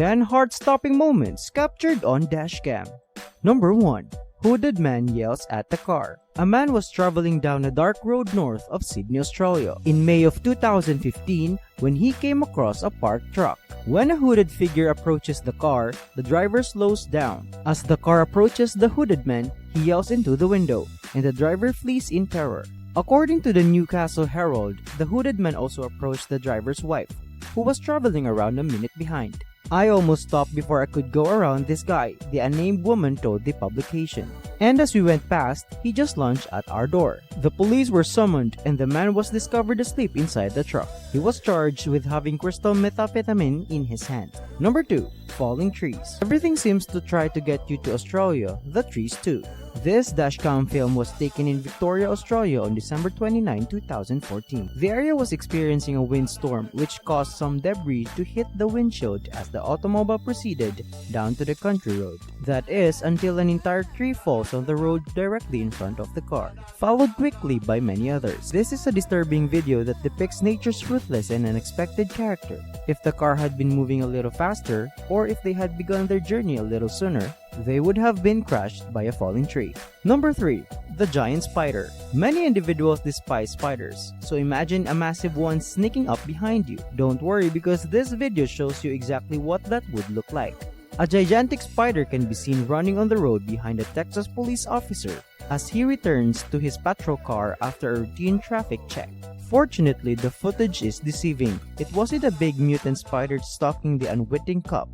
10 heart-stopping moments captured on dashcam. Number 1. Hooded man yells at the car. A man was traveling down a dark road north of Sydney, Australia, in May of 2015 when he came across a parked truck. When a hooded figure approaches the car, the driver slows down. As the car approaches the hooded man, he yells into the window, and the driver flees in terror. According to the Newcastle Herald, the hooded man also approached the driver's wife, who was traveling around a minute behind. "I almost stopped before I could go around this guy," the unnamed woman told the publication. "And as we went past, he just lunged at our door." The police were summoned and the man was discovered asleep inside the truck. He was charged with having crystal methamphetamine in his hand. Number 2. Falling trees. Everything seems to try to get you to Australia, the trees too. This dashcam film was taken in Victoria, Australia on December 29, 2014. The area was experiencing a windstorm which caused some debris to hit the windshield as the automobile proceeded down to the country road. That is, until an entire tree falls on the road directly in front of the car, followed quickly by many others. This is a disturbing video that depicts nature's ruthless and unexpected character. If the car had been moving a little faster, or if they had begun their journey a little sooner, they would have been crushed by a falling tree. Number 3. The giant spider. Many individuals despise spiders, so imagine a massive one sneaking up behind you. Don't worry, because this video shows you exactly what that would look like. A gigantic spider can be seen running on the road behind a Texas police officer as he returns to his patrol car after a routine traffic check. Fortunately, the footage is deceiving. It wasn't a big mutant spider stalking the unwitting cop,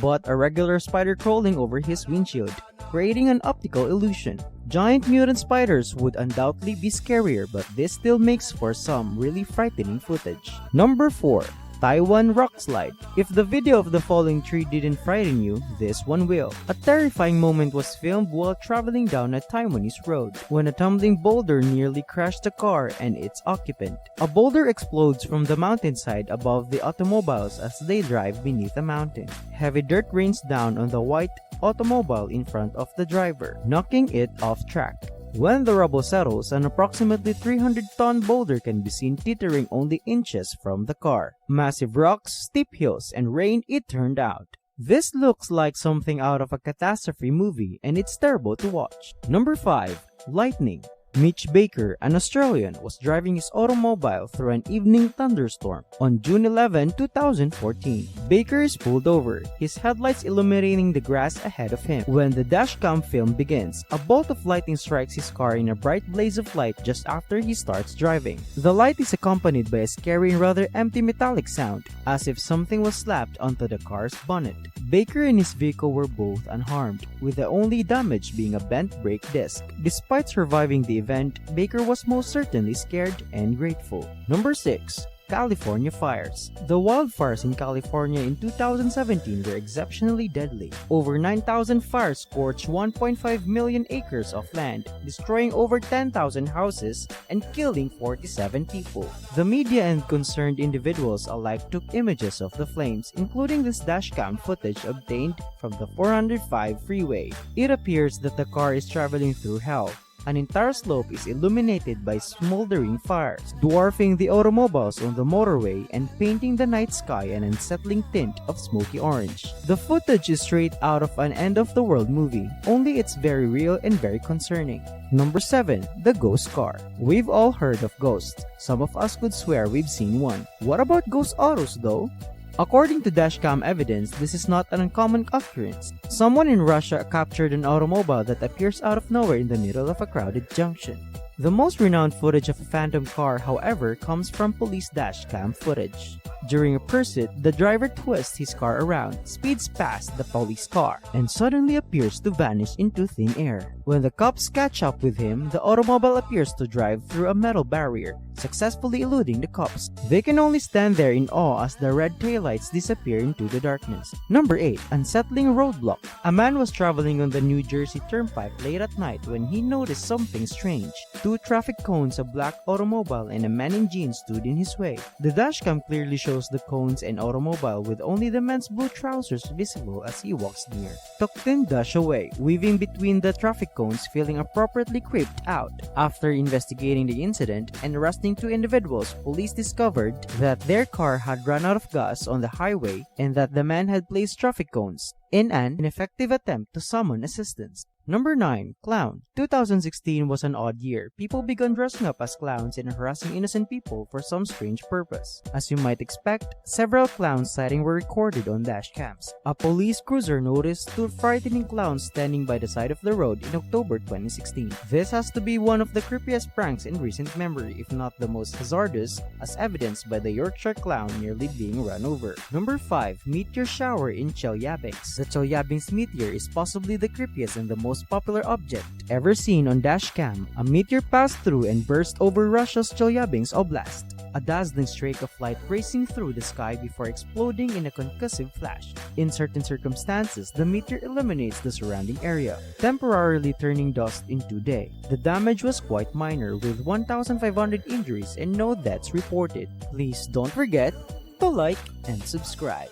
but a regular spider crawling over his windshield, creating an optical illusion. Giant mutant spiders would undoubtedly be scarier, but this still makes for some really frightening footage. Number 4. Taiwan rock slide. If the video of the falling tree didn't frighten you, this one will. A terrifying moment was filmed while traveling down a Taiwanese road, when a tumbling boulder nearly crashed the car and its occupant. A boulder explodes from the mountainside above the automobiles as they drive beneath a mountain. Heavy dirt rains down on the white automobile in front of the driver, knocking it off track. When the rubble settles, an approximately 300-ton boulder can be seen teetering only inches from the car. Massive rocks, steep hills, and rain it turned out. This looks like something out of a catastrophe movie, and it's terrible to watch. Number 5. Lightning. Mitch Baker, an Australian, was driving his automobile through an evening thunderstorm on June 11, 2014. Baker is pulled over, his headlights illuminating the grass ahead of him. When the dashcam film begins, a bolt of lightning strikes his car in a bright blaze of light just after he starts driving. The light is accompanied by a scary and rather empty metallic sound, as if something was slapped onto the car's bonnet. Baker and his vehicle were both unharmed, with the only damage being a bent brake disc. Despite surviving the event, Baker was most certainly scared and grateful. Number 6. California fires. The wildfires in California in 2017 were exceptionally deadly. Over 9,000 fires scorched 1.5 million acres of land, destroying over 10,000 houses and killing 47 people. The media and concerned individuals alike took images of the flames, including this dashcam footage obtained from the 405 freeway. It appears that the car is traveling through hell. An entire slope is illuminated by smoldering fires, dwarfing the automobiles on the motorway and painting the night sky an unsettling tint of smoky orange. The footage is straight out of an end-of-the-world movie, only it's very real and very concerning. Number 7. The ghost car. We've all heard of ghosts. Some of us could swear we've seen one. What about ghost autos though? According to dashcam evidence, this is not an uncommon occurrence. Someone in Russia captured an automobile that appears out of nowhere in the middle of a crowded junction. The most renowned footage of a phantom car, however, comes from police dashcam footage. During a pursuit, the driver twists his car around, speeds past the police car, and suddenly appears to vanish into thin air. When the cops catch up with him, the automobile appears to drive through a metal barrier, successfully eluding the cops. They can only stand there in awe as the red taillights disappear into the darkness. Number 8. Unsettling roadblock. A man was traveling on the New Jersey Turnpike late at night when he noticed something strange. 2 traffic cones, a black automobile, and a man in jeans stood in his way. The dashcam clearly shows the cones and automobile with only the man's blue trousers visible as he walks near. Tuktin dash away, weaving between the traffic cones, feeling appropriately creeped out. After investigating the incident and arresting arresting two individuals, police discovered that their car had run out of gas on the highway and that the man had placed traffic cones in an ineffective attempt to summon assistance. Number 9. Clown. 2016 was an odd year. People began dressing up as clowns and harassing innocent people for some strange purpose. As you might expect, several clown sightings were recorded on dash cams. A police cruiser noticed two frightening clowns standing by the side of the road in October 2016. This has to be one of the creepiest pranks in recent memory, if not the most hazardous, as evidenced by the Yorkshire clown nearly being run over. Number 5. Meteor Shower in Chelyabinsk. The Chelyabinsk meteor is possibly the creepiest and the most popular object ever seen on dashcam. A meteor passed through and burst over Russia's Chelyabinsk Oblast, a dazzling streak of light racing through the sky before exploding in a concussive flash. In certain circumstances, the meteor illuminates the surrounding area, temporarily turning dust into day. The damage was quite minor, with 1,500 injuries and no deaths reported. Please don't forget to like and subscribe.